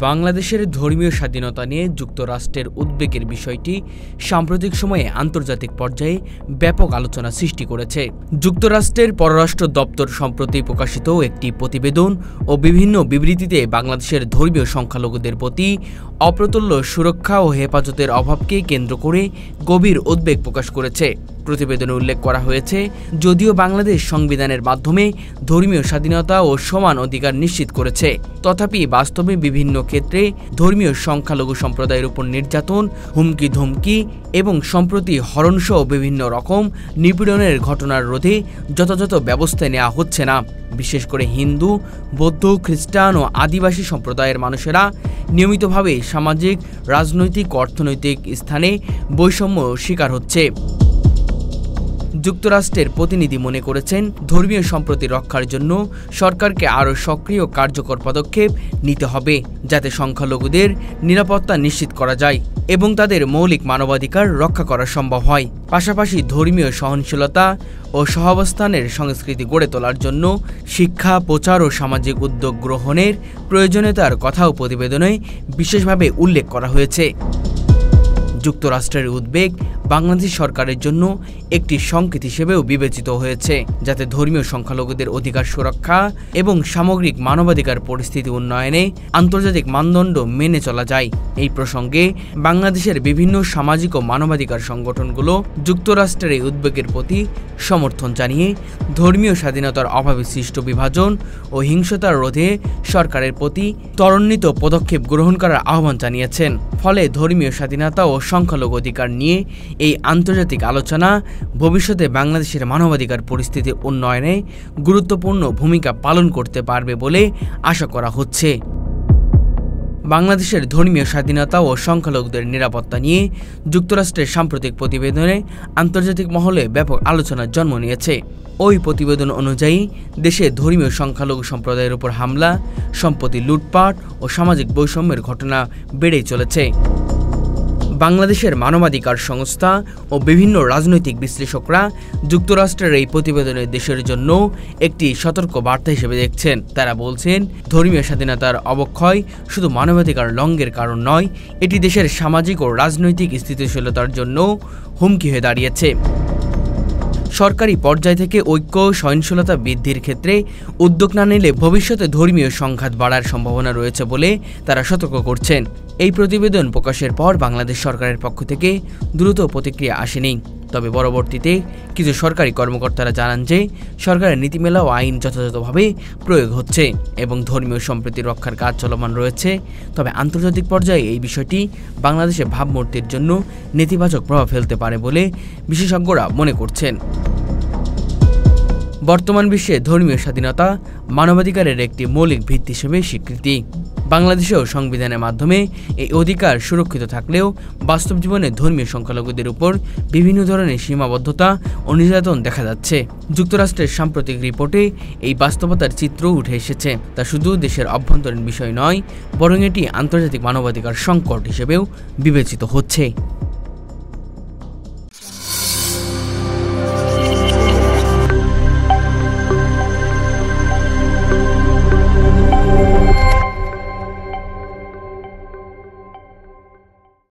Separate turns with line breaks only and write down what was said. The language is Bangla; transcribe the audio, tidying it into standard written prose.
বাংলাদেশের ধর্মীয় স্বাধীনতা নিয়ে যুক্তরাষ্ট্রের উদ্বেগের বিষয়টি সাম্প্রতিক সময়ে আন্তর্জাতিক পর্যায়ে ব্যাপক আলোচনা সৃষ্টি করেছে। যুক্তরাষ্ট্রের পররাষ্ট্র দপ্তর সম্প্রতি প্রকাশিত একটি প্রতিবেদন ও বিভিন্ন বিবৃতিতে বাংলাদেশের ধর্মীয় সংখ্যালঘুদের প্রতি অপ্রতুল্য সুরক্ষা ও হেফাজতের অভাবকে কেন্দ্র করে গভীর উদ্বেগ প্রকাশ করেছে। প্রতিবেদনে উল্লেখ করা হয়েছে, যদিও বাংলাদেশ সংবিধানের মাধ্যমে ধর্মীয় স্বাধীনতা ও সমান অধিকার নিশ্চিত করেছে, তথাপি বাস্তবে বিভিন্ন ক্ষেত্রে ধর্মীয় সংখ্যালঘু সম্প্রদায়ের উপর নির্যাতন, হুমকি ধমকি এবং সম্প্রতি হরণসহ বিভিন্ন রকম নিপীড়নের ঘটনার রোধে যথাযথ ব্যবস্থা নেওয়া হচ্ছে না। বিশেষ করে হিন্দু, বৌদ্ধ, খ্রিস্টান ও আদিবাসী সম্প্রদায়ের মানুষেরা নিয়মিতভাবে সামাজিক, রাজনৈতিক ও অর্থনৈতিক স্থানে বৈষম্য শিকার হচ্ছে। যুক্তরাষ্ট্রের প্রতিনিধি মনে করেছেন, ধর্মীয় সম্প্রীতি রক্ষার জন্য সরকারকে আরও সক্রিয় কার্যকর পদক্ষেপ নিতে হবে, যাতে সংখ্যালঘুদের নিরাপত্তা নিশ্চিত করা যায় এবং তাদের মৌলিক মানবাধিকার রক্ষা করা সম্ভব হয়। পাশাপাশি ধর্মীয় সহনশীলতা ও সহাবস্থানের সংস্কৃতি গড়ে তোলার জন্য শিক্ষা, প্রচার ও সামাজিক উদ্যোগ গ্রহণের প্রয়োজনীয়তার কথাও প্রতিবেদনে বিশেষভাবে উল্লেখ করা হয়েছে। যুক্তরাষ্ট্রের উদ্বেগ বাংলাদেশ সরকারের জন্য একটি সংকেত হিসেবেও বিবেচিত হয়েছে, যাতে ধর্মীয় সংখ্যালঘুদের অধিকার সুরক্ষা এবং সামগ্রিক মানবাধিকার পরিস্থিতি উন্নয়নে আন্তর্জাতিক মানদণ্ড মেনে চলা যায়। এই প্রসঙ্গে বাংলাদেশের বিভিন্ন সামাজিক ও মানবাধিকার সংগঠনগুলো যুক্তরাষ্ট্রের এই উদ্বেগের প্রতি সমর্থন জানিয়ে ধর্মীয় স্বাধীনতার অভাবে সৃষ্ট বিভাজন ও হিংসতার রোধে সরকারের প্রতি ত্বরান্বিত পদক্ষেপ গ্রহণ করার আহ্বান জানিয়েছেন। ফলে ধর্মীয় স্বাধীনতা ও সংখ্যালঘু অধিকার নিয়ে এই আন্তর্জাতিক আলোচনা ভবিষ্যতে বাংলাদেশের মানবাধিকার পরিস্থিতির উন্নয়নে গুরুত্বপূর্ণ ভূমিকা পালন করতে পারবে বলে আশা করা হচ্ছে। বাংলাদেশের ধর্মীয় স্বাধীনতা ও সংখ্যালঘুদের নিরাপত্তা নিয়ে যুক্তরাষ্ট্রের সাম্প্রতিক প্রতিবেদনে আন্তর্জাতিক মহলে ব্যাপক আলোচনার জন্ম নিয়েছে। ওই প্রতিবেদন অনুযায়ী দেশে ধর্মীয় সংখ্যালঘু সম্প্রদায়ের উপর হামলা, সম্পত্তি লুটপাট ও সামাজিক বৈষম্যের ঘটনা বেড়েই চলেছে। বাংলাদেশের মানবাধিকার সংস্থা ও বিভিন্ন রাজনৈতিক বিশ্লেষকরা যুক্তরাষ্ট্রের এই প্রতিবেদনের দেশের জন্য একটি সতর্ক বার্তা হিসেবে দেখছেন। তারা বলছেন, ধর্মীয় স্বাধীনতার অবক্ষয় শুধু মানবাধিকার লঙ্ঘনের কারণ নয়, এটি দেশের সামাজিক ও রাজনৈতিক স্থিতিশীলতার জন্য হুমকি হয়ে দাঁড়িয়েছে। সরকারি পর্যায় থেকে ঐক্য সহনশীলতা বৃদ্ধির ক্ষেত্রে উদ্যোগ না নিলে ভবিষ্যতে ধর্মীয় সংঘাত বাড়ার সম্ভাবনা রয়েছে বলে তারা সতর্ক করছেন। এই প্রতিবেদন প্রকাশের পর বাংলাদেশ সরকারের পক্ষ থেকে দ্রুত প্রতিক্রিয়া আসেনি, তবে পরবর্তীতে কিছু সরকারি কর্মকর্তারা জানান যে সরকারের নীতিমালা ও আইন যথাযথভাবে প্রয়োগ হচ্ছে এবং ধর্মীয় সম্প্রীতি রক্ষার কাজ চলমান রয়েছে। তবে আন্তর্জাতিক পর্যায়ে এই বিষয়টি বাংলাদেশের ভাবমূর্তির জন্য নেতিবাচক প্রভাব ফেলতে পারে বলে বিশেষজ্ঞরা মনে করছেন। বর্তমান বিশ্বে ধর্মীয় স্বাধীনতা মানবাধিকারের একটি মৌলিক ভিত্তি হিসেবে স্বীকৃতি। বাংলাদেশেও সংবিধানের মাধ্যমে এই অধিকার সুরক্ষিত থাকলেও বাস্তব জীবনে ধর্মীয় সংখ্যালঘুদের উপর বিভিন্ন ধরনের সীমাবদ্ধতা ও নির্যাতন দেখা যাচ্ছে। যুক্তরাষ্ট্রের সাম্প্রতিক রিপোর্টে এই বাস্তবতার চিত্র উঠে এসেছে। তা শুধু দেশের অভ্যন্তরীণ বিষয় নয়, বরং এটি আন্তর্জাতিক মানবাধিকার সংকট হিসেবেও বিবেচিত হচ্ছে।